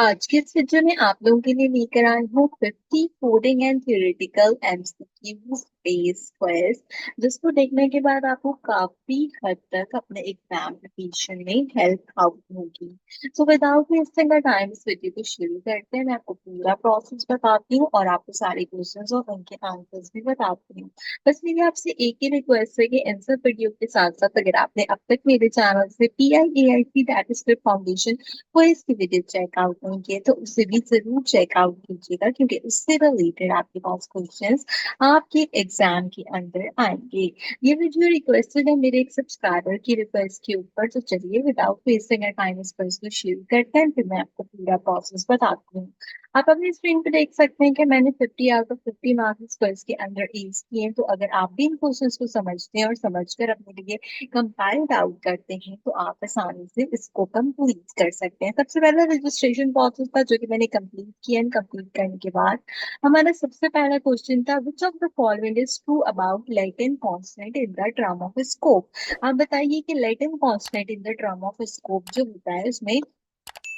आज के इस वीडियो में आप लोगों के लिए लेकर आई हूँ 50 coding and theoretical MCQ based क्वेज, जिसको देखने के बाद आपको काफी हद तक अपने एग्जाम प्रिपरेशन में हेल्प आउट होगी। सो विदाउट वेस्टिंग का टाइम इस वीडियो को शुरू करते हैं। मैं आपको पूरा प्रोसेस बताती हूँ और आपको सारे क्वेश्चंस और उनके आंसर्स भी बताती हूँ। बस मेरी आपसे एक ही रिक्वेस्ट है कि इन सब वीडियो के साथ साथ अगर आपने अब तक मेरे चैनल से PIAIC दैट इज फाउंडेशन कोई इसकी वीडियो चेकआउट नहीं किए तो उसे भी जरूर चेकआउट कीजिएगा, क्योंकि उससे रिलेटेड आपके पास क्वेश्चंस आपके एग्जाम के अंदर आएंगे। ये वीडियो रिक्वेस्टेड है मेरे एक सब्सक्राइबर की रिक्वेस्ट के ऊपर, तो चलिए विदाउट वेस्टिंग टाइम इस पर इसको शुरू करते हैं, फिर मैं आपको पूरा प्रोसेस बताती हूँ। आप अपनी स्क्रीन पे देख सकते हैं कि मैंने 50 आउट ऑफ 50 मार्क्स क्वेश्चन के अंदर एज किए हैं। तो अगर आप भी इन क्वेश्चंस को समझते हैं और समझकर अपने लिए कंपाइल्ड आउट करते हैं तो आप आसानी से इसको कंप्लीट कर सकते हैं। सबसे पहला रजिस्ट्रेशन प्रोसेस था जो कि मैंने कंप्लीट किया एंड कंप्लीट करने के बाद हमारा सबसे पहला क्वेश्चन था, विच of the following is true about latent constant in the term of scope. आप बताइए कि latent constant in the term of scope जो होता है उसमें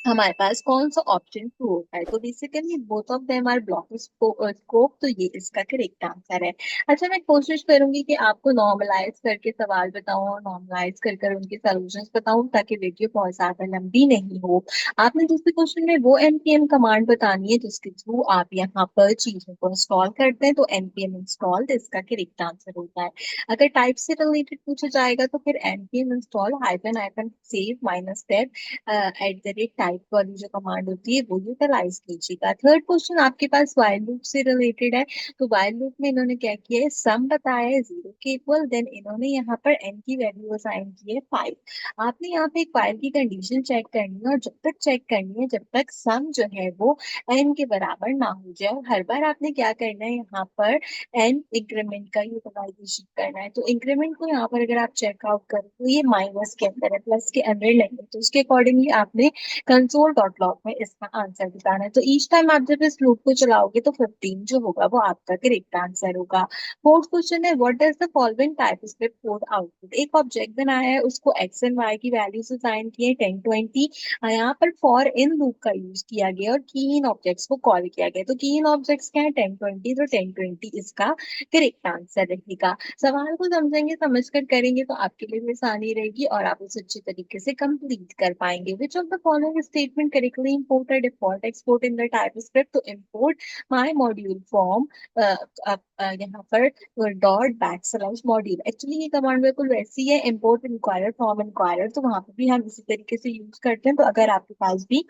हमारे पास कौन सा ऑप्शन ट्रू होता है। तो basically both of them R block scope, तो ये इसका करेक्ट आंसर है। अच्छा, मैं कोशिश करूंगी कि आपको नॉर्मलाइज करके सवाल बताऊं और नॉर्मलाइज कर कर उनके सॉल्यूशंस बताऊं, ताकि वीडियो बहुत ज्यादा लंबी नहीं हो। आपने दूसरे क्वेश्चन में वो npm कमांड बतानी है जिसके थ्रू आप यहाँ पर चीजों को इंस्टॉल करते हैं, तो npm इंस्टॉल इसका करेक्ट आंसर होता है। अगर टाइप से रिलेटेड पूछा जाएगा तो फिर npm install hyphen hyphen save minus @ type वाली जो कमांड होती है वो यूटिलाइज कीजिएगा। थर्ड क्वेश्चन आपके पास वाइल लूप से रिलेटेड है। तो वाइल लूप में इन्होंने क्या किया है, सम बताया है 0 के इक्वल, देन इन्होंने यहाँ पर n की वैल्यू असाइन की है 5। आपने यहाँ पे एक वाइल की कंडीशन चेक करनी है और जब तक चेक करनी है जब तक सम जो है वो n के बराबर ना हो जाए। और हर बार आपने क्या करना है, यहाँ पर n इंक्रीमेंट का यूटिलाइजेशन करना है। तो इंक्रीमेंट को यहाँ पर अगर आप चेकआउट करो तो ये माइनस के अंदर है, प्लस के अंदर नहीं है, तो उसके अकॉर्डिंगली आपने कंसोल डॉट लॉग में इसका आंसर दिखाना है। तो ईच टाइम आप जब इस लूप को चलाओगे तो 15 जो होगा वो आपका करेक्ट आंसर होगा। फोर्थ क्वेश्चन है, what does the following type script code output. एक ऑब्जेक्ट बनाया है, उसको एक्स एंड वाई की वैल्यूज असाइन की है 10 20। यहाँ पर फॉर इन लूप का यूज किया गया और की इन ऑब्जेक्ट्स को कॉल किया गया। तो की इन ऑब्जेक्ट्स क्या है, 10 20, तो 10 20 इसका करेक्ट आंसर रहेगा। सवाल को समझेंगे, समझकर करेंगे तो आपके लिए भी आसानी रहेगी और आप उसे अच्छे तरीके से कंप्लीट कर पाएंगे। विच of the following statement correctly import a default export in the type script. तो इंपोर्ट माय मॉड्यूल फॉर्म यहाँ पर dot back slash module, actually ये कमांड बिल्कुल वैसी है, इंपोर्ट इंक्वायरर फ्रॉम इंक्वायरर, तो वहां पर भी हम इसी तरीके से यूज करते हैं। तो अगर आपके पास भी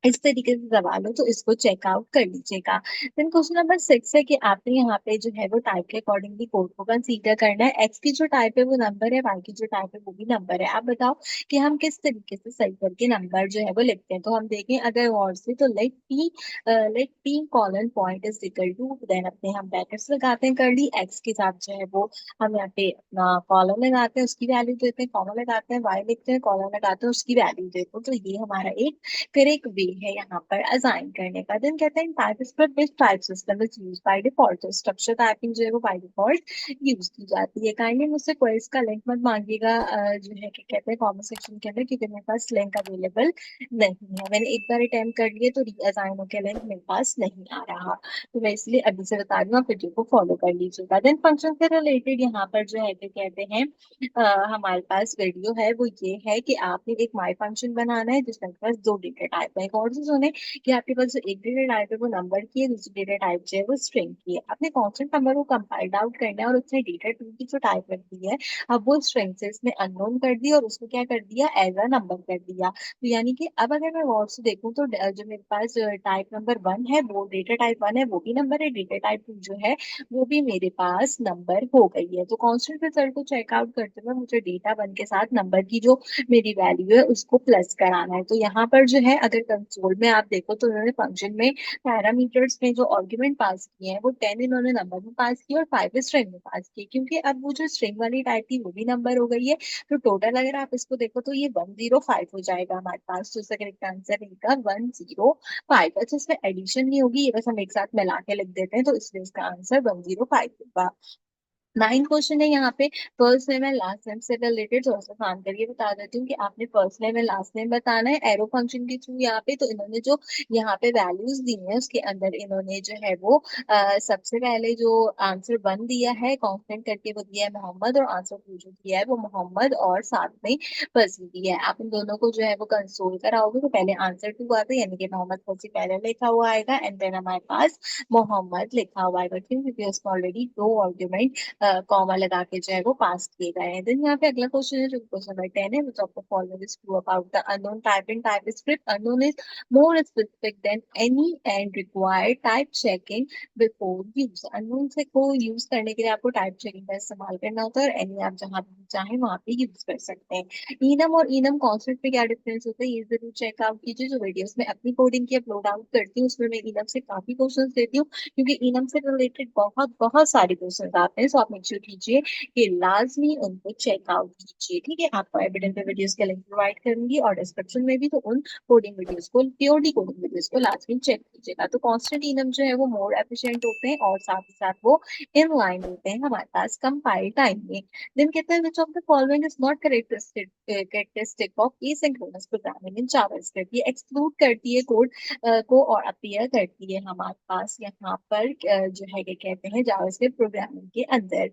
इस तरीके से सवाल हो तो इसको चेकआउट कर लीजिएगा। देन क्वेश्चन नंबर 6 है कि आपने यहाँ पे जो है वो टाइप के अकॉर्डिंगली कोड को कंसीडर करना है। एक्स की जो टाइप है वो नंबर है, वाई की जो टाइप है वो भी नंबर है। आप बताओ कि हम किस तरीके से सही करके नंबर जो है वो लिखते हैं। तो हम देखें अगर और से, तो let P colon point is equal to, then अपने हम ब्रैकेट्स लगाते हैं, कर ली एक्स के साथ जो है वो हम यहाँ पे अपना कॉलम लगाते हैं, उसकी वैल्यू देते हैं, कॉमा लगाते हैं, वाई लिखते हैं, कॉलम लगाते हैं, उसकी वैल्यू देते हैं। तो ये हमारा एक करेक्ट वे है यहाँ पर असाइन करने का। देन कहते हैं type script which type system is used by default. तो स्ट्रक्चर टाइपिंग जो है वो बाय डिफॉल्ट यूज की जाती है। काइंडली मुझसे क्वेश्चन का लिंक मत मांगिएगा जो है कि कहते हैं कमेंट सेक्शन के अंदर, क्योंकि मेरे पास लिंक अवेलेबल नहीं है। मैंने एक बार अटेम्प्ट कर लिए तो रीअसाइन होकर लिंक मेरे पास नहीं आ रहा, तो मैं इसलिए अभी से बता रही हूँ, आप वीडियो को फॉलो कर लीजिएगा। देन फंक्शन से रिलेटेड यहाँ पर जो है कि कहते हैं हमारे पास वीडियो है वो ये है कि आपने एक माई फंक्शन बनाना है जिसमें आपके पास दो डेटा टाइप है। एक और चीज होने कि आपके पास जो एक डेटा टाइप है वो नंबर की है, दूसरी डेटा टाइप जो है वो स्ट्रिंग की है। आपने कांस्टेंट नंबर को कंपाइल आउट करना है और उसने डेटा टू की जो टाइप रख दी है, अब वो स्ट्रिंग से इसने अननोन कर दी और उसको क्या कर दिया, एज अ नंबर कर दिया। तो यानी कि अब अगर मैं गौर से देखूं तो जो मेरे पास टाइप नंबर 1 है वो डेटा टाइप 1 है, वो भी नंबर है, डेटा टाइप 2 जो है वो भी मेरे पास नंबर हो गई है। तो कांस्टेंट रिजल्ट को चेकआउट करते हुए मुझे डेटा 1 के साथ नंबर की जो मेरी वैल्यू है उसको प्लस कराना है। तो यहाँ पर जो है अगर कंसोल में आप देखो तो उन्होंने फंक्शन में पैरामीटर्स में जो आर्गुमेंट पास किए हैं वो 10 इन्होंने नंबर में पास किए और 5 स्ट्रिंग में पास किए, क्योंकि अब वो जो स्ट्रिंग वाली टाइप थी वो भी नंबर हो गई है। तो टोटल अगर आप इसको देखो तो ये 105 हो जाएगा हमारे पास। तो इसका करेक्ट आंसर रहेगा 105। अच्छा, इसमें एडिशन नहीं होगी, ये बस हम एक साथ मिला के लिख देते हैं, तो इसलिए इसका आंसर 105 होगा। नाइन क्वेश्चन है यहाँ पे first name and last name से रिलेटेड। थोड़ा सा काम करके बता देती हूँ कि आपने first name and last name बताना है एरो फंक्शन के थ्रू। यहाँ पे तो इन्होंने जो यहाँ पे वैल्यूज दी है उसके अंदर इन्होंने जो है वो सबसे पहले जो आंसर वन दिया है कांस्टेंट करके वो दिया है मोहम्मद, और आंसर टू जो दिया है वो मोहम्मद और साथ में फसी दिया है। आप इन दोनों को जो है वो कंसोल कराओगे तो पहले आंसर टू आता है, यानी कि मोहम्मद फसी पहले लिखा हुआ आएगा एंड देन हमारे पास मोहम्मद लिखा हुआ आएगा, क्यों? क्योंकि उसमें ऑलरेडी दो आर्ग्यूमेंट कॉमा लगा के जो है वो पास किए गए हैं। देन यहाँ पे अगला क्वेश्चन है जो क्वेश्चन नंबर 10 है, which of the following is true about the unknown type in TypeScript? Unknown is more specific than any and require type checking before use. unknown से को यूज करने के लिए आपको टाइप चेकिंग का इस्तेमाल करना होता है, और any आप जहाँ भी चाहें वहां पे यूज कर सकते हैं। इनम और इनम कॉन्सेप्ट पे क्या डिफरेंस होता है ये जरूर चेकआउट कीजिए। जो वीडियोस में अपनी कोडिंग की अपलोड आउट करती हूँ उसमें मैं इनम से काफी क्वेश्चन देती हूँ, क्योंकि इनम से रिलेटेड बहुत बहुत सारे क्वेश्चन आते हैं। सो आप मेक श्योर कीजिए कि लाजमी उनको चेकआउट कीजिए, ठीक है? आपको एविडेंस वीडियोस के लिंक प्रोवाइड करूंगी और डिस्क्रिप्शन में भी, तो उन कोडिंग वीडियोस को, प्योरली कोडिंग वीडियोस को लाजमी चेक कीजिएगा। तो कॉन्स्टेंट इनम जो है वो मोर एफिशिएंट होते हैं और साथ ही साथ वो इन लाइन होते हैं हमारे पास कंपाइल टाइम में। देन कहते हैं which of the following is not characteristic of asynchronous programming in JavaScript? ये एक्सक्लूड करती है कोड को और अपीयर करती है हमारे पास यहाँ पर जो है क्या कहते हैं जावास्क्रिप्ट प्रोग्रामिंग के अंदर।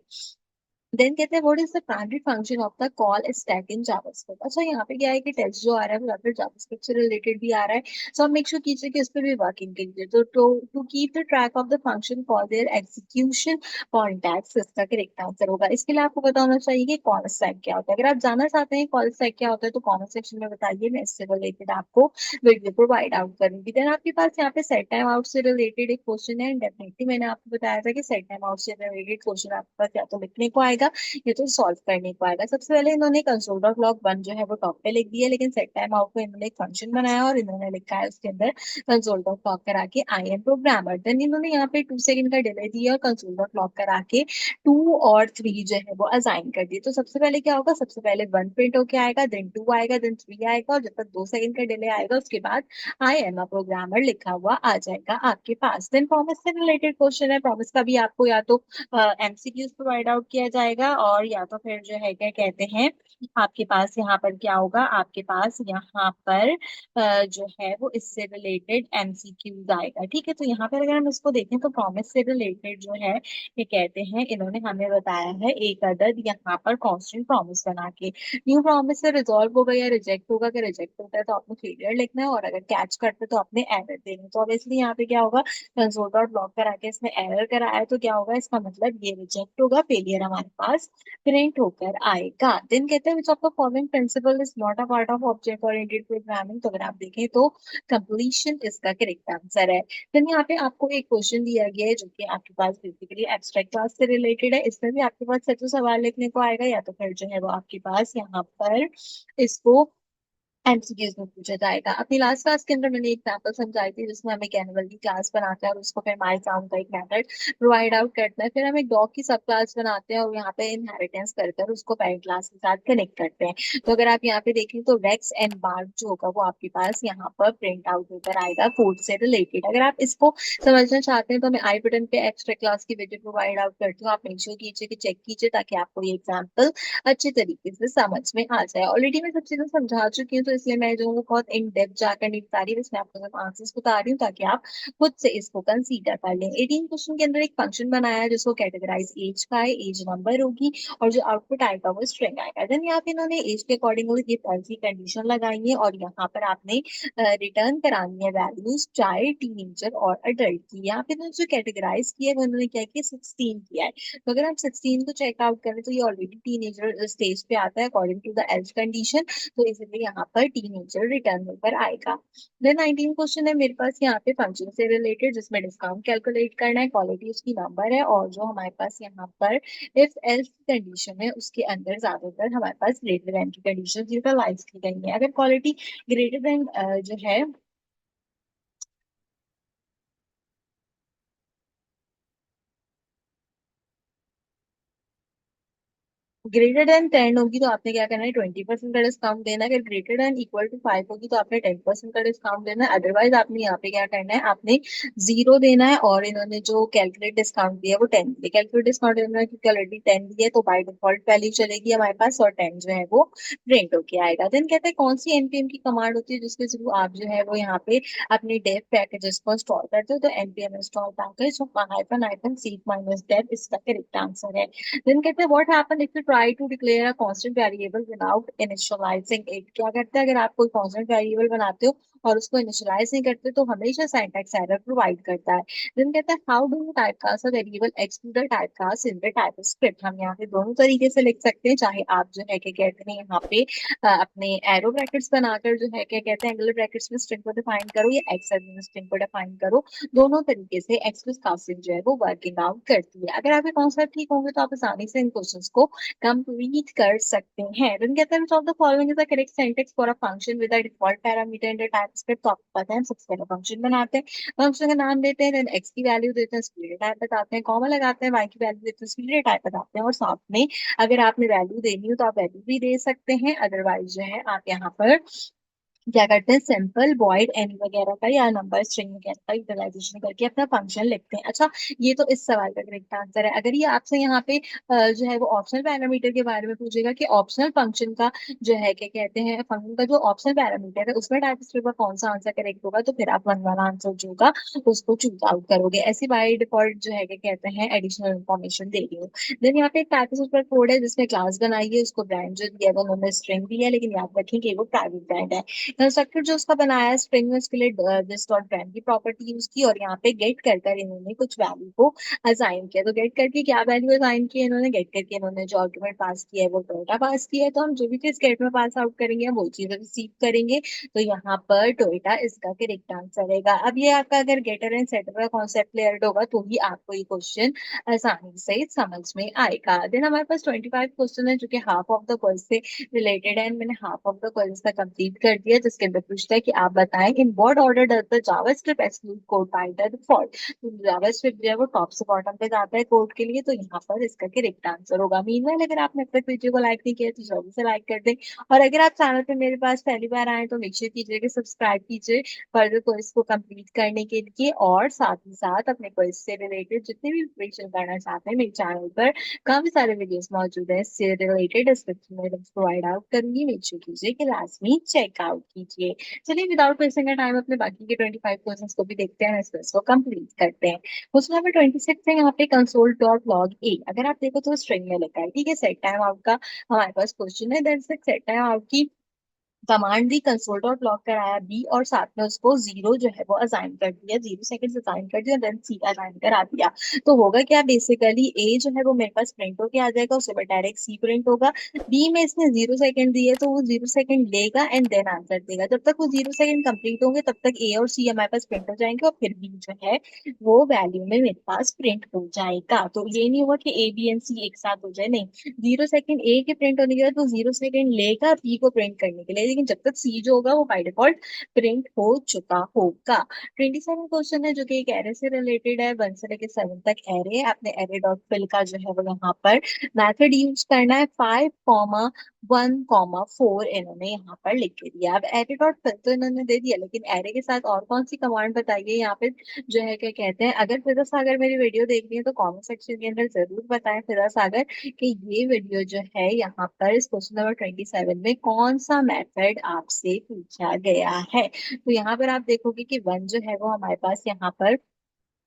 देन कहते हैं what is the primary function of the call stack in JavaScript? अच्छा, यहाँ पे क्या है कि टेक्स्ट जो आ रहा है वो या फिर जावास्क्रिप्ट से रिलेटेड भी आ रहा है, सो आप मेक श्योर कीजिए कि इस पे भी वर्किंग कीजिए। तो to keep the track of the function call their execution context, इसका करेक्ट आंसर होगा। इसके लिए आपको पता होना चाहिए कि कॉल स्टैक क्या होता है। अगर आप जानना चाहते हैं कॉल स्टैक क्या होता है तो कमेंट सेक्शन में बताइए, मैं इससे रिलेटेड आपको वीडियो प्रोवाइड आउट करूंगी। देन आपके पास यहाँ पे सेट टाइम आउट से रिलेटेड एक क्वेश्चन है, डेफिनेटली मैंने आपको बताया था कि सेट टाइम आउट से रिलेटेड क्वेश्चन आपके पास या तो लिखने को आएगा ये तो सॉल्व करने को आएगा। सबसे पहले इन्होंने कंसोल डॉट लॉग वन जो है वो टॉप पे लिख दिया, लेकिन सेट टाइम आउट को इन्होंने एक फंक्शन बनाया और इन्होंने लिखा है उसके अंदर कंसोल डॉट लॉग करा के आई एम प्रोग्रामर। देन इन्होंने यहाँ पे 2 सेकंड का डिले दिया और कंसोल डॉट लॉग करा के 2 और 3 जो है वो असाइन कर दिए। तो सबसे पहले क्या होगा, सबसे पहले वन प्रिंट होके आएगा, देन टू आएगा, देन थ्री आएगा, और जब तक 2 सेकंड का डिले आएगा उसके बाद आई एम अ प्रोग्रामर लिखा हुआ आ जाएगा आपके पास। देन प्रॉमिस से रिलेटेड क्वेश्चन है, प्रॉमिस का भी आपको या तो एमसीक्यूज प्रोवाइड आउट किया जाएगा और या तो फिर जो है क्या कहते हैं आपके पास यहाँ पर क्या होगा, आपके पास यहाँ पर जो है वो इससे रिलेटेड एमसीक्यूज आएगा, ठीक है? तो यहाँ पर अगर हम इसको देखें तो प्रॉमिस से रिलेटेड जो है ये कहते हैं इन्होंने हमें बताया है एक अदद यहाँ पर कांस्टेंट प्रॉमिस बना के। न्यू प्रॉमिस से रिजॉल्व होगा या रिजेक्ट होगा, अगर रिजेक्ट होता है तो आपने फेलियर लिखना है और अगर कैच करते तो आपने एरर देनी है। तो ऑब्वियसली यहाँ पे क्या होगा, कंसोल डॉट लॉग करा के इसमें एरर कराया है तो क्या होगा, इसका मतलब ये रिजेक्ट होगा, फेलियर हमारे पास प्रिंट होकर आएगा। देन कहते हैं which of the following principle is not a part of object oriented programming? तो अगर आप देखें तो कंप्लीशन इसका करेक्ट आंसर है। देन यहाँ पे आपको एक क्वेश्चन दिया गया है जो कि आपके पास बेसिकली एब्स्ट्रैक्ट क्लास से रिलेटेड है। इसमें भी आपके पास सच सवाल लिखने को आएगा या तो फिर जो है वो आपके पास यहाँ पर इसको एमसीक्यूज में पूछा जाएगा। अपनी लास्ट क्लास के अंदर मैंने एक एग्जाम्पल समझाई थी जिसमें हमें कैनिवल की क्लास बनाते हैं और उसको फिर माई साउंड का एक मेथड प्रोवाइड आउट करते हैं, फिर हम एक डॉग की सब क्लास बनाते हैं और यहाँ पे इनहेरिटेंस करते हैं और उसको पेरेंट क्लास के साथ कनेक्ट करते हैं। तो अगर आप यहाँ पे देखें तो रेक्स एंड बार्क जो होगा वो आपके पास यहाँ पर प्रिंट आउट होकर आएगा कोड से रिलेटेड। अगर आप इसको समझना चाहते हैं तो मैं आई बटन पे एक्स्ट्रा क्लास की वीडियो प्रोवाइड आउट करती हूँ, आप मेक श्योर कीजिए कि चेक कीजिए ताकि आपको ये एग्जाम्पल अच्छे तरीके से समझ में आ जाए। ऑलरेडी मैं सब चीजें समझा चुकी हूँ तो इसलिए मैं जो हूँ बहुत इन डेप्थ जाकर नहीं बता रही, बस मैं आपको सिर्फ आंसर्स बता रही हूँ ताकि आप खुद से इसको कंसीडर कर लें। 18 क्वेश्चन के अंदर एक फंक्शन बनाया है जिसको कैटेगराइज एज का है, एज नंबर होगी और जो आउटपुट आएगा वो स्ट्रिंग आएगा। देन यहाँ पे इन्होंने एज के अकॉर्डिंगली ये फर्जी कंडीशन लगाई है और यहाँ पर आपने रिटर्न करानी है वैल्यूज चाइल्ड, टीनेजर और अडल्ट की। यहाँ पे इन्होंने जो कैटेगराइज किया है वो इन्होंने क्या किया, 16 किया है। तो अगर हम 16 को चेकआउट करें तो ये ऑलरेडी टीनेजर स्टेज पे आता है according to the age condition, तो इसलिए यहाँ पर टीनेजर रिटर्न होकर आएगा। देन 19 क्वेश्चन है मेरे पास यहाँ पे फंक्शन से रिलेटेड जिसमें डिस्काउंट कैलकुलेट करना है, क्वालिटी उसकी नंबर है और जो हमारे पास यहाँ पर इफ एल्स कंडीशन है उसके अंदर ज्यादातर हमारे पास ग्रेटर देन की कंडीशन यूटिलाइज की गई है। अगर क्वालिटी ग्रेटर देन जो है ग्रेटर देन 10 होगी तो आपने क्या करना है, 20% का डिस्काउंट देना है। अगर ग्रेटर देन इक्वल टू 5 होगी तो आपने 10% का डिस्काउंट देना है। अदरवाइज आपने यहाँ पे क्या करना है, आपने जीरो देना है। और इन्होंने जो कैलकुलेट डिस्काउंट दिया है वो 10 दिया, कैलकुलेट डिस्काउंट देना है क्योंकि ऑलरेडी 10 दिया है तो बाय डिफॉल्ट वैल्यू चलेगी हमारे पास, और 10 जो है वो प्रिंट होके आएगा। देन कहते हैं कौन सी एनपीएम की कमांड होती है जिसके थ्रू आप जो है वो यहाँ पे अपने डेव पैकेजेस को इंस्टॉल करते हो, तो NPM install package hyphen hyphen seat minus dev इसका करेक्ट आंसर है। then कहते हैं what happen if you try to declare a constant variable without initializing it। क्या करते हैं अगर आप कोई constant variable बनाते हो और उसको इनिशियलाइज नहीं करते तो हमेशा सिंटैक्स एरर प्रोवाइड करता है। देन कहता है how do you typecast a variable X to the typecast in the TypeScript. हम यहाँ पे दोनों तरीके से लिख सकते हैं, चाहे आप जो है क्या कहते हैं यहाँ पे अपने एरो ब्रैकेट्स बनाकर जो है क्या कहते हैं एंगुलर ब्रैकेट्स में स्ट्रिंग को डिफाइन करो या एक्स में स्ट्रिंग को डिफाइन करो, दोनों तरीके से एक्सप्रेस कास्टिंग जो है वो वर्किंग आउट करती है। अगर आपके कॉन्सेप्ट ठीक होंगे तो आप आसानी से इन क्वेश्चंस को कंप्लीट कर सकते हैं। देन कहते हैं of the following is the correct syntax for a function with a default parameter in the type script. तो आपको पता है हम सबसे पहले फंक्शन बनाते हैं, फंक्शन का नाम देते हैं, देन एक्स की वैल्यू देते हैं, स्क्वेयर टाइप बताते हैं, कॉमा लगाते हैं, वाई की वैल्यू देते हैं, स्क्वेयर टाइप बताते हैं, और साथ में अगर आपने वैल्यू देनी हो तो आप वैल्यू भी दे सकते हैं। अदरवाइज जो है आप यहाँ पर क्या करते हैं, सिंपल वॉइड एनी वगैरह का या नंबर स्ट्रिंग वगैरह का यूटिलाइजेशन करके अपना फंक्शन लिखते हैं। अच्छा, ये तो इस सवाल का करेक्ट आंसर है। अगर ये आपसे यहाँ पे जो है वो ऑप्शनल पैरामीटर के बारे में पूछेगा कि ऑप्शनल फंक्शन का जो है क्या कहते हैं, फंक्शन का जो ऑप्शनल पैरामीटर है उसमें टाइप स्क्रिप्ट का कौन सा आंसर करेक्ट होगा, तो फिर आप वन वाला आंसर जो होगा उसको चूज आउट करोगे। ऐसी बाय डिफॉल्ट जो है क्या कहते हैं एडिशनल इन्फॉर्मेशन दे रही हूँ। देन यहाँ पे एक टाइप स्क्रिप्ट कोड है जिसमें क्लास बनाई है, उसको ब्रांड जो दिया है वो उन्होंने स्ट्रिंग दिया है, लेकिन याद रखें कि वो प्राइवेट ब्रांड है। कंस्ट्रक्टर जो उसका बनाया है स्ट्रिंग में उसके लिए दिस डॉट ब्रांड की प्रॉपर्टी यूज की, और यहाँ पे गेट कर कर इन्होंने कुछ वैल्यू को असाइन किया। तो गेट करके क्या वैल्यू असाइन की है इन्होंने, गेट करके इन्होंने जो आर्गुमेंट पास किया है वो टोयोटा पास किया है, तो हम जो भी चीज गेट में पास आउट करेंगे हम वो चीज रिसीव करेंगे। तो यहाँ पर टोयोटा इसका करेक्ट आंसर रहेगा। अब ये आपका अगर गेटर एंड सेटर का कॉन्सेप्ट क्लियर होगा तो ही आपको ये क्वेश्चन आसानी से समझ में आएगा। देन हमारे पास 25 क्वेश्चन है जो कि हाफ ऑफ द क्वेश्चन से रिलेटेड है, मैंने हाफ ऑफ द क्वेश्चन का कंप्लीट कर दिया, जिसके अंदर पूछता है कि आप बताएं in what order does the JavaScript execute code by the default. तो जावास्क्रिप्ट जो है वो टॉप से बॉटम पे जाता है कोड के लिए, तो यहाँ पर इसका करेक्ट आंसर होगा। मीनवाइल अगर आपने अब तक वीडियो को लाइक नहीं किया तो जल्दी से लाइक कर दें, और अगर आप चैनल पे मेरे पास पहली बार आए तो मेक श्योर कीजिए कि सब्सक्राइब कीजिए फर्दर क्विज को कंप्लीट करने के लिए। और साथ ही साथ अपने क्विज से रिलेटेड जितने भी प्रिपरेशन करना चाहते हैं मेरे चैनल पर काफी सारे वीडियोस मौजूद है, इससे रिलेटेड डिस्क्रिप्शन में लिंक्स प्रोवाइड आउट करूंगी, मेक श्योर कीजिए कि लास्ट में चेकआउट कीजिए। चलिए विदाउट वेस्टिंग टाइम अपने बाकी के 25 क्वेश्चंस को भी देखते हैं, इस क्विज को कंप्लीट करते हैं। क्वेश्चन नंबर 26 है यहाँ पे कंसोल डॉट लॉग ए। अगर आप देखो तो स्ट्रिंग में लिखा है, ठीक है, सेट टाइम आउट का हमारे पास क्वेश्चन है। देन सेट टाइम आउट की कमांड दी, कंसोल डॉट लॉग कराया बी, और साथ में उसको जीरो जो है वो असाइन कर दिया, 0 सेकंड असाइन कर दिया, देन सी असाइन करा दिया। तो होगा क्या, बेसिकली ए जो है वो मेरे पास प्रिंट होके आ जाएगा, उसके बाद डायरेक्ट सी प्रिंट होगा। बी में इसने 0 सेकंड दिए तो वो 0 सेकंड लेगा एंड देन आंसर देगा। जब तक वो 0 सेकंड कंप्लीट होंगे तब तक ए और सी हमारे पास प्रिंट हो जाएंगे, और फिर बी जो है वो वैल्यू में मेरे पास प्रिंट हो जाएगा। तो ये नहीं हुआ कि ए बी एंड सी एक साथ हो जाए, नहीं, 0 सेकंड ए के प्रिंट होने के बाद वो 0 सेकंड लेगा बी को प्रिंट करने के लिए, लेकिन जब तक सी जो होगा वो बाय डिफॉल्ट प्रिंट हो चुका होगा। 27 क्वेश्चन है जो कि एक एरे से रिलेटेड है, 1 से लेकर 7 तक एरे। आपने एरे डॉट फिल का जो है वो यहाँ पर मेथड यूज करना है, 5,1,4 इन्होंने यहाँ पर लिख के दिया। अब एरे डॉट फिल तो इन्होंने दे दिया, लेकिन एरे के साथ और कौन सी कमांड बताइए यहाँ पे जो है क्या कहते हैं। अगर फिजा सागर मेरी वीडियो देख रही है तो कमेंट सेक्शन के अंदर जरूर बताएं फिजा सागर कि ये वीडियो जो है यहाँ पर इस क्वेश्चन नंबर 27 में कौन सा मेथड आपसे पूछा गया है। तो यहाँ पर आप देखोगे कि वन जो है वो हमारे पास यहाँ पर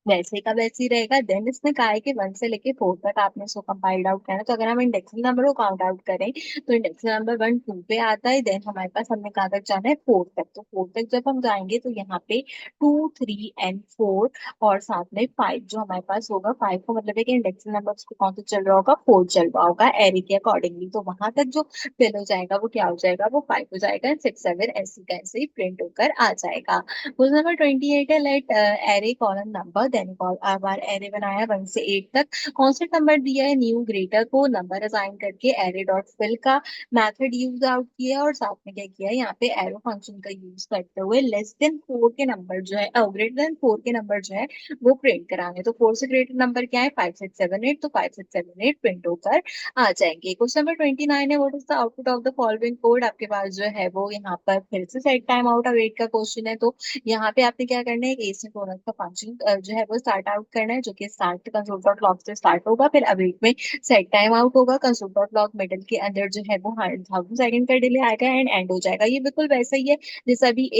वैसे का वैसे ही रहेगा। देन इसने कहा है कि 1 से लेके 4 तक आपने इसको कंपाइल्ड आउट करना है, तो अगर हम इंडेक्सिंग नंबर को काउंट आउट करें तो इंडेक्सिंग नंबर 1 2 पे आता है। देन हमारे पास हमने कहा तक जाना है 4 तक, तो 4 तक जब हम जाएंगे तो यहाँ पे 2 3 एंड 4 और साथ में 5 जो हमारे पास होगा, 5 का मतलब है कि इंडेक्सिंग नंबर उसको कौन सा चल रहा होगा, 4 चल रहा होगा एरे के अकॉर्डिंगली, तो वहां तक जो फिल हो जाएगा वो क्या हो जाएगा, वो 5 हो जाएगा, 6 7 ऐसे का ऐसे ही प्रिंट होकर आ जाएगा। क्वेश्चन नंबर 28 है let array column number then बार एरे बनाया 1 से 8 तक, कांस्टेंट नंबर दिया है, न्यू ग्रेटर को नंबर असाइन करके एरे डॉट फिल का मेथड यूज आउट किया, और साथ में क्या किया है यहाँ पे एरो फंक्शन का यूज करते हुए लेस देन 4 के नंबर जो है, ग्रेटर देन 4 के नंबर जो है वो प्रिंट कराने। तो 4 से ग्रेटर नंबर क्या है, 5 6 7 8, तो 5 6 7 8 प्रिंट होकर आ जाएंगे। क्वेश्चन नंबर 29 है, what is the output of the following code. आपके पास जो है वो यहाँ पर फिर से सेट टाइम आउट अवेट का क्वेश्चन है, तो यहाँ पे आपने क्या करना है, एक एसिंक्रोनस का फंक्शन जो है वो स्टार्ट आउट करना है, जो कि स्टार्ट कंसोल डॉट लॉग से स्टार्ट होगा, फिर अवेट में सेट टाइम आउट होगा, कंसोल डॉट लॉग मिडिल के अंदर जो है वो 100,000 का डिले आएगा एंड एंड हो जाएगा। ये बिल्कुल वैसा ही है जैसे अभी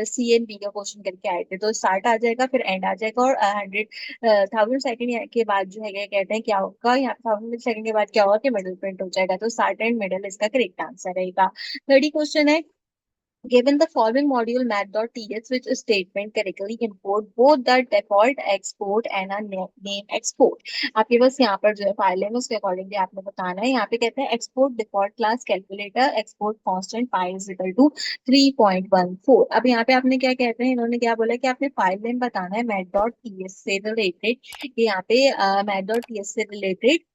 सी एंड बी का क्वेश्चन करके आए थे, तो स्टार्ट आ जाएगा फिर एंड आ जाएगा, और 100,000 सेकंड के बाद जो है क्या कहते हैं क्या होगा, यहाँ पे 1,000 सेकंड के बाद क्या होगा कि मिडिल प्रिंट हो जाएगा, तो स्टार्ट एंड मिडिल इसका करेक्ट आंसर रहेगा। 30 क्वेश्चन है, given the following module math.ts which statement correctly import both the default export and a name export। आपके पास यहाँ पर जो है फाइल है उसके अकॉर्डिंगली आपने बताना है। यहाँ पे कहते हैं export default class calculator export constant pi is equal to 3.14। अब यहाँ पे आपने क्या कहते हैं, इन्होंने क्या बोला कि आपने फाइल नेम बताना है मैथ डॉट टी एस से रिलेटेड, यहाँ पे मैथ डॉट टी एस से रिलेटेड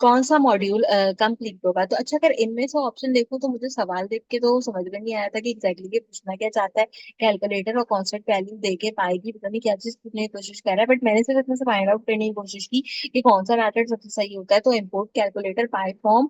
कौन सा मॉड्यूल कंप्लीट होगा। तो अच्छा, अगर इनमें से ऑप्शन देखूं तो मुझे सवाल देख के तो समझ में नहीं आया था कि एग्जैक्टली ये पूछना क्या चाहता है। कैलकुलेटर और कांस्टेंट वैल्यू दे के पाएगी, पता नहीं क्या चीज पूछने की कोशिश कर रहा है, बट मैंने सिर्फ इसमें से फाइंड आउट करने की कोशिश की कि कौन सा मेथड सबसे सही होता है। तो import calculator pi form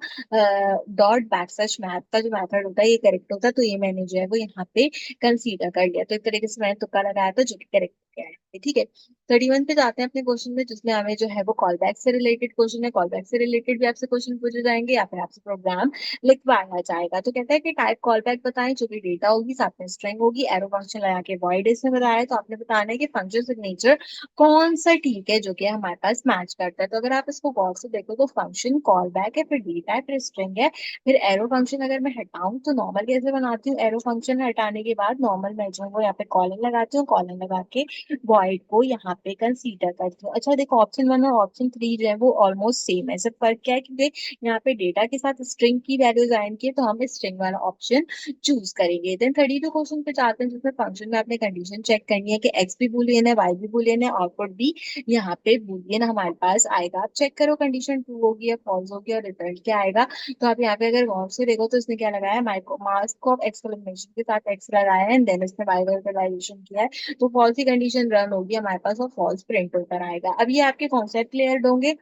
dot back slash math का जो मेथड होता है ये करेक्ट होता है, तो ये मैंने जो है वो यहाँ पे कंसीडर कर लिया। तो एक तरीके से मैंने तुक्का लगाया था जो कि करेक्ट गया है। ठीक है, 31 पे जाते हैं अपने क्वेश्चन में, जिसमें हमें जो है वो कॉल बैक से रिलेटेड क्वेश्चन है। कॉल बैक से रिलेटेड भी आपसे क्वेश्चन पूछे जाएंगे या फिर आपसे प्रोग्राम लिखवाया जाएगा। तो कहता है कि टाइप कॉल बैक बताएं, जो भी डेटा होगी साथ में स्ट्रिंग होगी, एरो फंक्शन लगा के वॉइड इसमें बताया है, तो आपने बताना है कि फंक्शन सिग्नेचर कौन सा ठीक है जो कि हमारे पास मैच करता है। तो अगर आप इसको गौर से देखो तो फंक्शन कॉल बैक है, फिर डेटा है, फिर स्ट्रिंग है, फिर एरो फंक्शन अगर मैं हटाऊं तो नॉर्मल कैसे बनाती हूँ, एरो फंक्शन हटाने के बाद नॉर्मल मैं जो है वो यहाँ पे कॉलन लगाती हूँ, कॉलन लगा के वॉइड को यहाँ पे कंसीडर करती हूँ। अच्छा देखो, ऑप्शन 1 और ऑप्शन 3 जो है वो ऑलमोस्ट सेम है, सिर्फ फर्क क्या है कि यहाँ पे डेटा के साथ स्ट्रिंग की वैल्यूज आइन की है, तो हम स्ट्रिंग वाला ऑप्शन चूज करेंगे। देन 32 क्वेश्चन पे जाते हैं, जिसमें फंक्शन में आपने कंडीशन चेक करनी है कि एक्स भी बुलियन है, वाई भी बुलियन है, आउटपुट भी यहाँ पे बुलियन हमारे पास आएगा। आप चेक करो कंडीशन ट्रू होगी या फॉल्स होगी और रिजल्ट क्या आएगा। तो आप यहाँ पे अगर गौर से देखो तो इसने क्या लगाया है, माइक्रो मास्क ऑफ एक्सक्लेमेशन के साथ एक्स लगाया है एंड देन इसने वाई वर्बलाइजेशन किया है, तो फॉल्स की कंडीशन रन होगी हमारे पास और फॉल्स प्रिंट होकर आएगा। अब ये आपके कॉन्सेप्ट क्लियर होंगे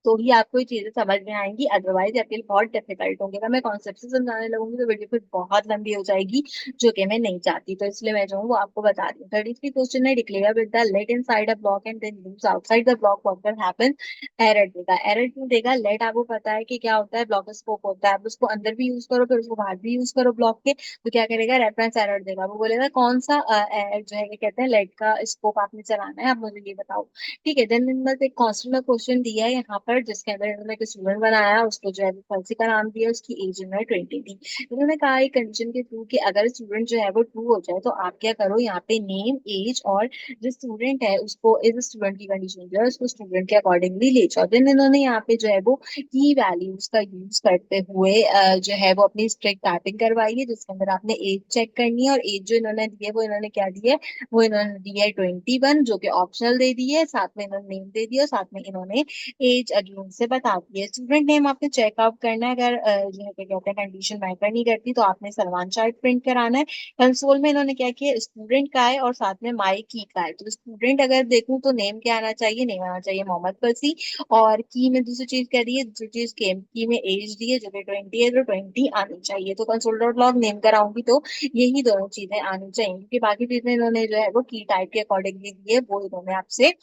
तो ही आपको ये चीजें समझ में आएंगी, अदरवाइज आपके लिए बहुत डिफिकल्ट होंगे। अगर मैं कॉन्सेप्ट से समझाने लगूंगी तो वीडियो फिर बहुत लंबी हो जाएगी, जो कि मैं नहीं चाहती, तो इसलिए मैं जो हूँ वो आपको बता रही हूँ। 33 क्वेश्चन है, declare with the let inside a block and then use outside the block what will happen. Error देगा, एरर क्यों देगा, लेट आपको पता है कि क्या होता है, ब्लॉक स्कोप होता है, आप उसको अंदर भी यूज करो फिर उसको बाहर भी यूज करो ब्लॉक के, तो क्या करेगा, रेफरेंस एरर देगा। वो बोलेगा कौन सा जो है क्या कहते हैं लेट का स्कोप आपने चलाना है, आप मुझे ये बताओ। ठीक है, देन बस एक कांस्टेंट का क्वेश्चन दिया है यहाँ पर, जिसके अंदर इन्होंने एक स्टूडेंट बनाया, उसको जो है फंसी का नाम दिया, उसकी एज इन्होंने 20 दी। इन्होंने कहा एक कंडीशन के थ्रू कि अगर स्टूडेंट जो है वो ट्रू हो जाए तो आप क्या करो, यहाँ पे नेम एज और जो स्टूडेंट है उसको इस स्टूडेंट की कंडीशन जो है उसको स्टूडेंट के अकॉर्डिंगली ले जाओ। देन इन्होंने यहाँ पे जो है वो की वैल्यूज का यूज करते हुए जो है वो अपनी स्ट्रिक्ट टाइपिंग करवाई है, जिसके अंदर आपने एज चेक करनी है, और एज जो इन्होंने दी है वो इन्होंने क्या दी है, वो इन्होंने दी है 21, जो कि ऑप्शनल दे दी है, साथ में इन्होंने नेम दे दिया, साथ में इन्होंने एज अगेन से बता दी है। स्टूडेंट नेम आपने चेकआउट करना है, अगर जो है क्या कहते हैं कंडीशन मैटर नहीं करती तो आपने सलमान चार्ट प्रिंट कराना है। कंसोल में इन्होंने क्या किया, स्टूडेंट का है और साथ में माई की का है, तो स्टूडेंट अगर देखूं तो नेम क्या आना चाहिए, नेम आना चाहिए मोहम्मद फसी, और की में दूसरी चीज कह दी है, जो चीज की में एज दी है जो कि 20 है, तो 20 आनी चाहिए। तो कंसोल डॉट लॉग नेम कराऊंगी तो यही दोनों चीजें आनी चाहिए, क्योंकि बाकी चीजें इन्होंने जो है वो की टाइप के अकॉर्डिंगली दी है, वो इन्होंने आपसे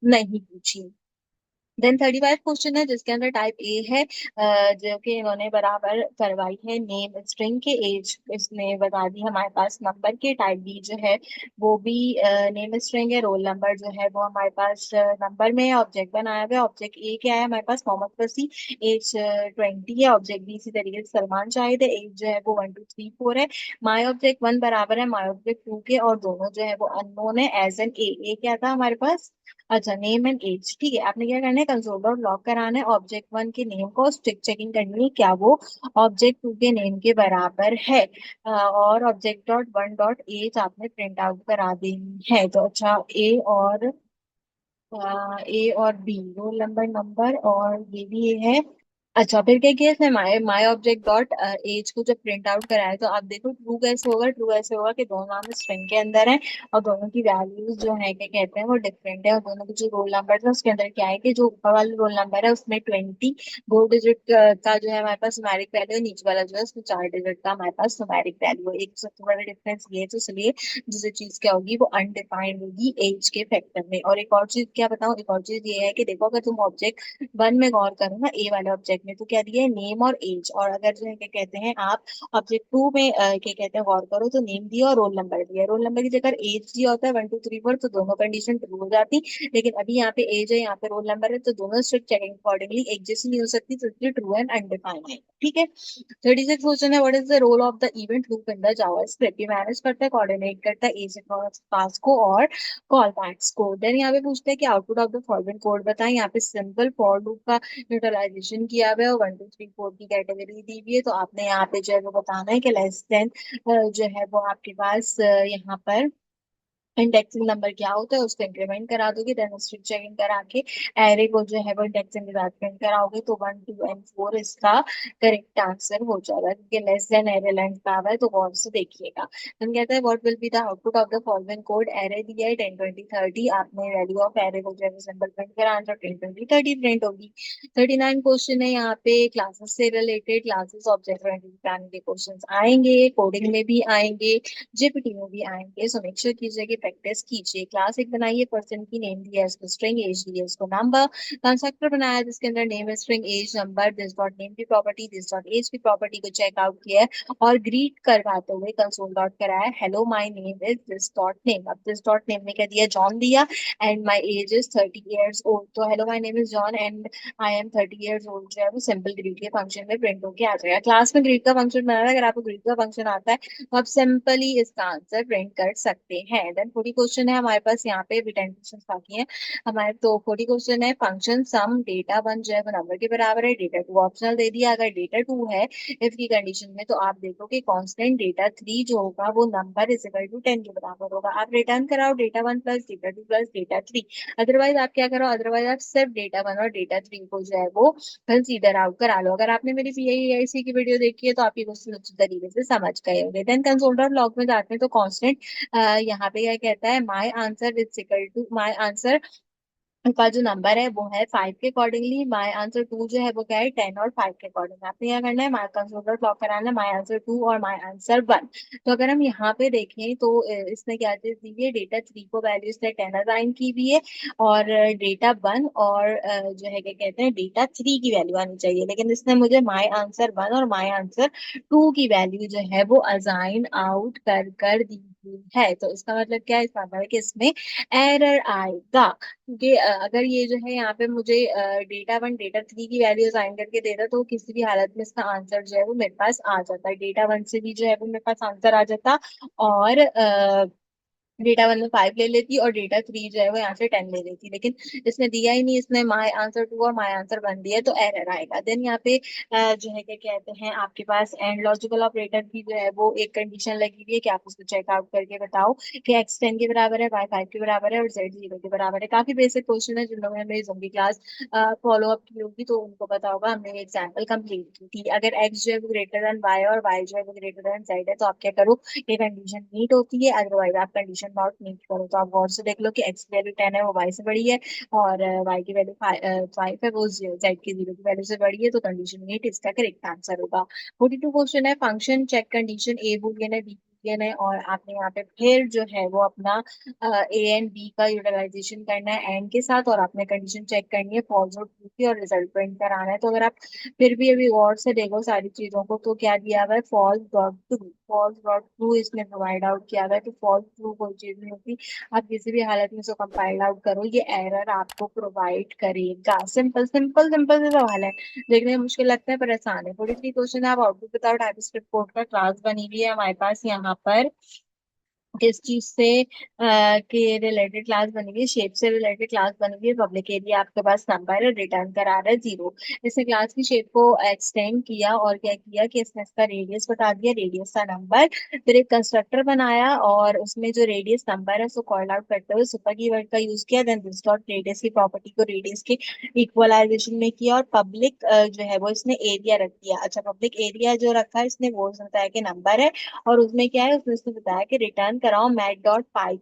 नहीं पूछी। देन 35 क्वेश्चन है, जिसके अंदर टाइप ए है, जो कि इन्होंने बराबर करवाई है नेम स्ट्रिंग के एज इसने बता दी हमारे पास। नंबर के टाइप बी जो है वो भी नेम स्ट्रिंग है, रोल नंबर जो है वो हमारे पास नंबर में है, ऑब्जेक्ट बनाया हुआ है, ऑब्जेक्ट ए क्या है हमारे पास मोहम्मद फसी, एज 20 है, ऑब्जेक्ट बी इसी तरीके से सलमान शाहिद है, एज जो है वो 1 2 3 4 है, माई ऑब्जेक्ट 1 बराबर है माई ऑब्जेक्ट 2 के, और दोनों जो है वो अननोन है एज एन ए। ए क्या था हमारे पास, अच्छा, नेम एंड एज, ठीक है। आपने क्या करना है, कंसोल डॉट लॉग कराना है ऑब्जेक्ट वन के नेम को, स्टिक चेकिंग करनी है क्या वो ऑब्जेक्ट टू के नेम के बराबर है। और object dot one dot age आपने प्रिंट आउट करा देनी है। तो अच्छा, ए और बी, रोल नंबर नंबर, और ये भी ये है। अच्छा, फिर क्या किया इसने, माई माई ऑब्जेक्ट डॉट एज को जब प्रिंट आउट कराया तो आप देखो ट्रू कैसे होगा, ट्रू ऐसे होगा कि दोनों नाम स्ट्रिंग के अंदर है और दोनों की वैल्यूज जो है क्या कहते हैं वो डिफरेंट है, और दोनों के जो रोल नंबर था उसके अंदर क्या है कि जो ऊपर वाला रोल नंबर है उसमें 20 दो डिजिट का जो है हमारे पास न्यूमेरिक वैल्यू है, नीचे वाला जो है उसमें 4 डिजिट का हमारे पास न्यूमेरिक वैल्यू है। एक सबसे बड़ा डिफरेंस ये है, तो इसलिए दूसरी चीज क्या होगी, वो अनडिफाइंड होगी एज के फैक्टर में। और एक और चीज क्या बताऊं, एक और चीज ये है कि देखो अगर तुम ऑब्जेक्ट वन में गौर करो ना, ए वाले ऑब्जेक्ट में, तो क्या दिया है, नेम और एज। और अगर जो है क्या कहते हैं आप ऑब्जेक्ट टू में क्या कहते हैं गौर करो, तो नेम दिया और रोल नंबर दिया, रोल नंबर की जगह एज दिया होता है 1 2 3 4, तो दोनों कंडीशन ट्रू हो जाती। लेकिन अभी यहाँ पे एज है, यहाँ पे रोल नंबर है, तो दोनों स्ट्रिक्ट चेकिंग अकॉर्डिंगली एक जैसी नहीं हो सकती, तो इसलिए ट्रू एंड अनडिफाइंड है। ठीक है। 36 क्वेश्चन है, what is the role of the event loop in the JavaScript. ये मैनेज करता है, कोऑर्डिनेट करता है एज पास को और कॉल बैक्स को। देन यहाँ पे पूछते हैं कि output of the following code बताएं। यहाँ पे सिंपल फॉर लूप का यूटिलाइजेशन किया हुआ है और 1 2 3 4 की कैटेगरी दी हुई है, तो आपने यहाँ पे जो है वो बताना है कि लेस देन जो है वो आपके पास यहाँ पर इंडेक्सिंग नंबर क्या होता है उसको इंक्रीमेंट करा दोगे, देन स्ट्रिंग चेकिंग करा के एरे को जो है वो इंडेक्सिंग के साथ प्रिंट कराओगे, तो 1 2 एंड 4 इसका करेक्ट आंसर हो जाएगा, क्योंकि लेस देन एरे लेंथ का है तो गौर से देखिएगा। हम कहते हैं what will be the output of the following code. Array दिया है 10 20 30, आपने वैल्यू ऑफ एरे को जो है सिंबल प्रिंट करा, आंसर 10 20 30 प्रिंट होगी। 39 क्वेश्चन है यहाँ पे क्लासेस से रिलेटेड, क्लासेस ऑब्जेक्ट ओरिएंटेड के क्वेश्चन आएंगे, कोडिंग में भी आएंगे, जेपीटी में भी आएंगे। सो मेक श्योर कीजिए कि प्रैक्टिस कीजिए। क्लास एक बनाइए, पर्सन की नेम दिया है इसको स्ट्रिंग, एज दिया है इसको नंबर, कंस्ट्रक्टर बनाया जिसके अंदर name string age number, this dot name की प्रॉपर्टी दिस डॉट एज की प्रॉपर्टी को चेक आउट किया है और ग्रीट करवाते हुए कंसोल डॉट कराया, hello my name is this dot name. अब दिस डॉट नेम में क्या दिया, जॉन दिया, and my age is 30 years old, तो hello my name is John and I am 30 years old जो है वो सिंपल ग्रीट के फंक्शन में प्रिंट होके आ जाएगा। क्लास में ग्रीट का फंक्शन बनाना है, अगर आपको ग्रीट का फंक्शन आता है तो आप सिंपली इसका आंसर प्रिंट कर सकते हैं। देन 40 क्वेश्चन है हमारे पास, यहाँ पे भी 10 क्वेश्चन बाकी हैं हमारे। तो 40 क्वेश्चन है, फंक्शन सम डेटा वन जो है वो नंबर के बराबर है, डेटा टू ऑप्शनल दे दिया। अगर डेटा टू है इफ की कंडीशन में, तो आप देखो कि कांस्टेंट डेटा थ्री जो होगा वो नंबर इज इक्वल टू 10 के बराबर होगा। आप रिटर्न कराओ data one plus data two plus data three. Otherwise आप क्या करो, अदरवाइज आप सिर्फ डेटा वन और डेटा थ्री को जो है वो कंसीडर आउट करा लो। अगर आपने मेरी पीआईसी की वीडियो देखी है तो आप ये क्वेश्चन अच्छी तरीके से समझ गए होंगे। देन कंसोल्डर लॉग में जाते हैं तो कांस्टेंट यहाँ पे क्या कहता है, my answer is equal to my answer का जो नंबर है वो है 5 के अकॉर्डिंगली, माई आंसर टू जो है वो क्या है 10 और 5 के अकॉर्डिंग। आपने क्या करना है, माई कंसोल्डर ब्लॉक कराना है माई आंसर टू और माई आंसर वन। तो अगर हम यहाँ पे देखें तो इसने क्या चीज दी है, डेटा थ्री को वैल्यू इसने 10 असाइन की भी है, और डेटा वन और जो है क्या कहते हैं डेटा थ्री की वैल्यू आनी चाहिए, लेकिन इसने मुझे माई आंसर वन और माई आंसर टू की वैल्यू जो है वो असाइन आउट कर कर दी हुई है। तो इसका मतलब क्या है, इसका मतलब है कि इसमें एरर आएगा, क्योंकि अगर ये जो है यहाँ पे मुझे डेटा वन डेटा थ्री की वैल्यू असाइन करके देता तो किसी भी हालत में इसका आंसर जो है वो मेरे पास आ जाता, डेटा वन से भी जो है वो मेरे पास आंसर आ जाता, और डेटा वन में 5 ले लेती और डेटा थ्री जो है वो यहाँ से 10 ले लेती, लेकिन इसने दिया ही नहीं, इसने माई आंसर टू और माई आंसर वन दिया, तो एरर आएगा। देन यहाँ पे जो है क्या कहते हैं आपके पास एंड लॉजिकल ऑपरेटर की जो है वो एक कंडीशन लगी हुई है कि आप उसको चेकआउट करके बताओ कि एक्स 10 के बराबर है, वाई 5 के बराबर है और जेड 0 के बराबर है। काफी बेसिक क्वेश्चन है, जिन लोगों ने मेरी जोंबी क्लास फॉलो अप की होगी तो उनको पता होगा, हमने ये एग्जाम्पल कंप्लीट की थी। अगर एक्स जो है वो ग्रेटर देन वाई और वाई जो है वो ग्रेटर देन जेड है, तो आप क्या करो, ये कंडीशन मीट होती है, अदरवाइज आप कंडीशन नॉट मीट करो, तो आप गौर से देख लो कि एक्स की वैल्यू 10 है वो वाई से बड़ी है, और वाई की वैल्यू 5 है वो जेड की 0 की वैल्यू से बड़ी है, तो कंडीशन मीट इसका करेक्ट आंसर होगा। 42 क्वेश्चन है, फंक्शन चेक कंडीशन ए बुलियन है बी बुलियन है, और आपने यहाँ पे फिर जो है वो अपना ए एंड बी का यूटिलाइजेशन करना है एंड के साथ, और आपने कंडीशन चेक करनी है फॉल्स और ट्रू की, और रिजल्ट प्रिंट कराना है। तो अगर आप फिर भी अभी गौर से देखो सारी चीजों को, तो क्या दिया हुआ है, false dot true, false dot true इसमें प्रोवाइड आउट किया हुआ है, तो फॉल्स ट्रू कोई चीज नहीं होती, आप किसी भी हालत में इसको कंपाइल आउट करो ये एरर आपको प्रोवाइड करेगा। सिंपल सिंपल सिंपल से सवाल है, देखने में मुश्किल लगता है पर आसान है। 43 क्वेश्चन है, आप आउटपुट बताओ टाइप स्क्रिप्ट कोड का, क्लास बनी हुई है हमारे पास यहाँ पर किस चीज से के रिलेटेड क्लास बनेगी, शेप से रिलेटेड क्लास बनेगी। पब्लिक एरिया आपके पास नंबर है, रिटर्न करा रहा है 0। इसने क्लास की शेप को एक्सटेंड किया और क्या किया कि इसने इसका रेडियस बता दिया, रेडियस का नंबर। फिर एक कंस्ट्रक्टर बनाया और उसमें जो रेडियस नंबर है उसको कॉल आउट करते हुए सुपर कीवर्ड का यूज किया। देन दिस डॉट रेडियस की प्रॉपर्टी को रेडियस के इक्वलाइजेशन में किया और पब्लिक जो है वो इसने एरिया रख दिया। अच्छा, पब्लिक एरिया जो रखा है इसने वो बताया कि नंबर है, और उसमें क्या है, उसने उसने बताया कि रिटर्न कराओ मैट डॉट पाई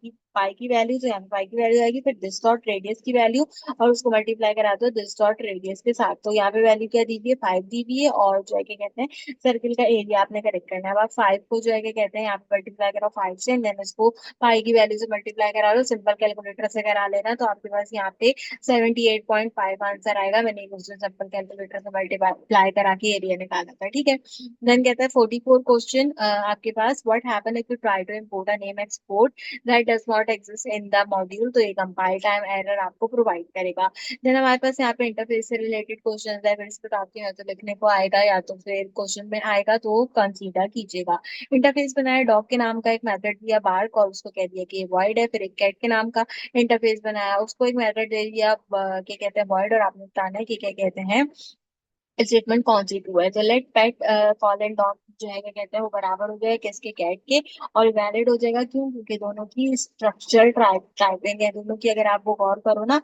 की वैल्यू, जो यहाँ पाई की वैल्यू आएगी, फिर दिस डॉट रेडियस की वैल्यू, और उसको मल्टीप्लाई करा दो दिस डॉट रेडियस के साथ। तो यहाँ पे वैल्यू क्या दी हुई है, 5 दी हुई है, और जो है क्या कहते हैं सर्किल का एरिया आपने करेक्ट करना है। अब आप 5 को जो है क्या कहते हैं यहाँ पे मल्टीप्लाई करो 5 से, देन इसको पाई की वैल्यू से मल्टीप्लाई करा लो, सिंपल कैलकुलेटर से करा लेना, तो आपके पास यहाँ पे 78.5 आंसर आएगा। मैंने एक क्वेश्चन सिंपल कैलकुलेटर से मल्टीप्लाई करा के एरिया निकाला था, ठीक है। देन कहता है 44 क्वेश्चन आपके पास, what happen if you try to import a name export that does not exist in the module. तो ये कंपाइल टाइम एरर आपको प्रोवाइड करेगा। देन हमारे पास यहाँ पे इंटरफेस से रिलेटेड क्वेश्चन है, फिर इस पे आपके यहाँ तो लिखने को आएगा या तो फिर क्वेश्चन में आएगा, तो कंसीडर कीजिएगा। इंटरफेस बनाया, डॉग के नाम का एक मेथड दिया बार्क, और उसको कह दिया कि वॉइड है। फिर एक कैट के नाम का इंटरफेस बनाया, उसको एक मेथड दे दिया क्या कहते हैं वॉइड, और आपने बताना है कि क्या कहते हैं स्टेटमेंट कौन सी ट्रू है। तो let pet call and dog जो है क्या कहते हैं वो बराबर हो जाएगा किसके, कैट के, और वैलिड हो जाएगा क्यों, क्योंकि दोनों की स्ट्रक्चरल टाइपिंग है दोनों की। अगर आप वो गौर करो ना,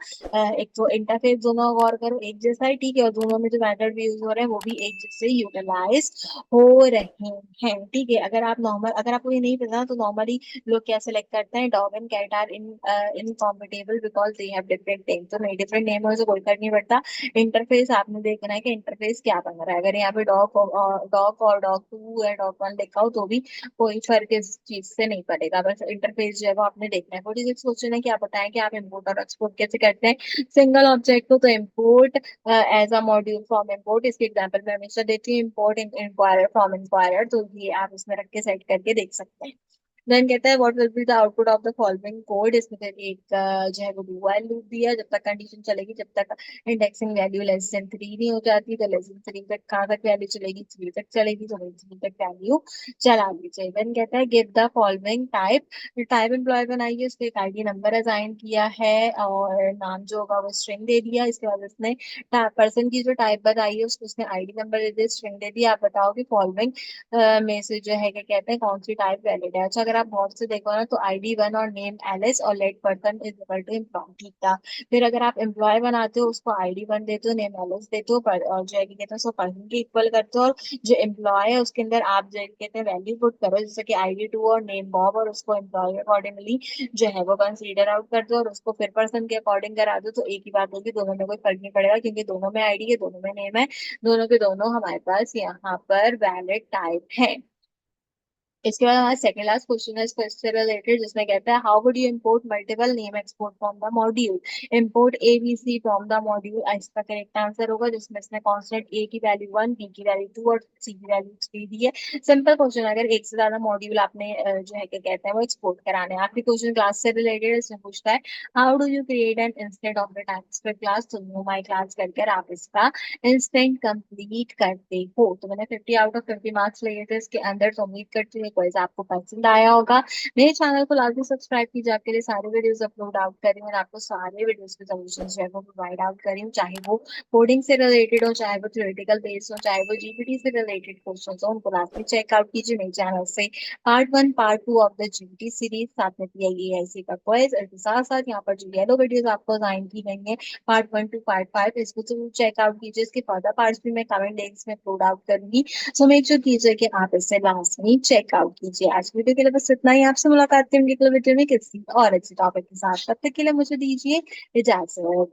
एक तो इंटरफेस दोनों को गौर करो एक जैसा है, ठीक है, और दोनों में जो मेथड भी यूज हो रहे हैं वो भी एक जैसे यूटिलाइज हो रहे हैं, ठीक है। अगर आप नॉर्मल, अगर आपको ये नहीं पता तो नॉर्मली लोग क्या सेलेक्ट करते हैं, dog and cat are incompatible because they have different name. तो नहीं, डिफरेंट नेम हो तो कोई फर्क नहीं पड़ता। इंटरफेस आपने देखना है कि इंटरफेस क्या बन रहा है। अगर यहाँ पे डॉग और डॉग टू या डॉग वन लिखा हो तो भी कोई फर्क इस चीज से नहीं पड़ेगा, बस इंटरफेस जो है वो आपने देखना है। 46 क्वेश्चन है कि आप बताएं कि आप इम्पोर्ट और एक्सपोर्ट कैसे करते हैं सिंगल ऑब्जेक्ट को। तो import as a module from import, इसके एग्जाम्पल मैं हमेशा देती हूँ, इम्पोर्ट इंक्वायरर फ्रॉम इंक्वायरर, तो ये आप इसमें रख के सेट करके देख सकते हैं। देन कहता है what will be the output of the following code. इसमें फिर एक जो है वो डू व्हाइल लूप दिया, जब तक कंडीशन चलेगी, जब तक इंडेक्सिंग वैल्यू लेस देन 3 नहीं हो जाती। तो लेस देन 3 तक कहाँ तक वैल्यू चलेगी, 3 तक चलेगी, तो वही 3 तक वैल्यू चला दी चाहिए। देन कहता है give the following type. Type employ बनाइए, उसको एक आईडी नंबर असाइन किया है और नाम जो होगा वो स्ट्रिंग दे दिया। इसके बाद उसने पर्सन की जो टाइप बताई है उसको उसने आईडी नंबर दे दिया, स्ट्रिंग दे दिया। आप बताओ कि फॉलोइंग में से जो है क्या कहते हैं कौन सी टाइप वैलिड है। अच्छा, अगर आप बहुत से देखो ना तो आईडी वन और नेम एलिस और let person is equal to employ, ठीक था। फिर अगर आप एम्प्लॉय बनाते हो उसको आईडी वन देते हो, नेम एलिस देते हो, और जो है क्या कहते हैं उसको पर्सन के इक्वल करते हो, और जो एम्प्लॉय है उसके अंदर आप जो है क्या कहते हैं वैल्यू पुट करो, जैसे कि आईडी टू और नेम बॉब, और उसको एम्प्लॉय अकॉर्डिंगली जो है वो कंसीडर आउट कर दो, और उसको फिर पर्सन के अकॉर्डिंग करा दो। तो एक ही बात होगी, दोनों में कोई फर्क नहीं पड़ेगा क्योंकि दोनों में आईडी है, दोनों में नेम है, दोनों के दोनों हमारे पास यहाँ पर वैलिड टाइप है। इसके बाद हमारा सेकंड लास्ट क्वेश्चन है इससे रिलेटेड, जिसमें कहता है how would you import multiple name export from the module. Import ABC from the module, इसका करेक्ट आंसर होगा, जिसमें इसने कांस्टेंट ए की वैल्यू 1, बी की वैल्यू 2 और सी की वैल्यू 3 दी है। सिंपल क्वेश्चन, अगर एक से ज्यादा मॉड्यूल आपने जो है क्या कहते हैं वो एक्सपोर्ट कराने हैं। आखिरी क्वेश्चन क्लास से रिलेटेड, इसमें पूछता है how do you create an instant of the times class. तो नो माई क्लास करके आप इसका इंस्टेंट कंप्लीट करते हो। तो मैंने 50 आउट ऑफ 50 मार्क्स लिए थे इसके अंदर, तो उम्मीद करती हूँ क्विज आपको पसंद आया होगा। मेरे चैनल को लाजमी सब्सक्राइब कीजिए, आपके लिए सारे वीडियोस अपलोड आउट कर रही हूँ और आपको सारे वीडियोस के सॉल्यूशन जो है वो प्रोवाइड आउट कर रही हूँ, चाहे वो कोडिंग से रिलेटेड हो, चाहे वो थ्योरेटिकल बेस्ड हो, चाहे वो जीपीटी से रिलेटेड क्वेश्चन हो, उनको लाजमी चेकआउट कीजिए मेरे चैनल से। Part 1 part 2 of the GPT series, साथ में पीआईएसी का क्विज, इसके साथ साथ यहाँ पर जो येलो वीडियोस आपको असाइन की गई है पार्ट 1 टू पार्ट 5, इसको जरूर चेकआउट कीजिए। इसके फर्दर पार्ट्स भी मैं कमेंट डेज में अपलोड आउट करूंगी, सो मेक श्योर कीजिए कि आप इसे लास्ट में चेकआउट कीजिए। आज की वीडियो के लिए बस इतना ही, आपसे मुलाकात करेंगे अगले वीडियो में किसी और अच्छे टॉपिक के साथ, तब तक के लिए मुझे दीजिए इजाजत।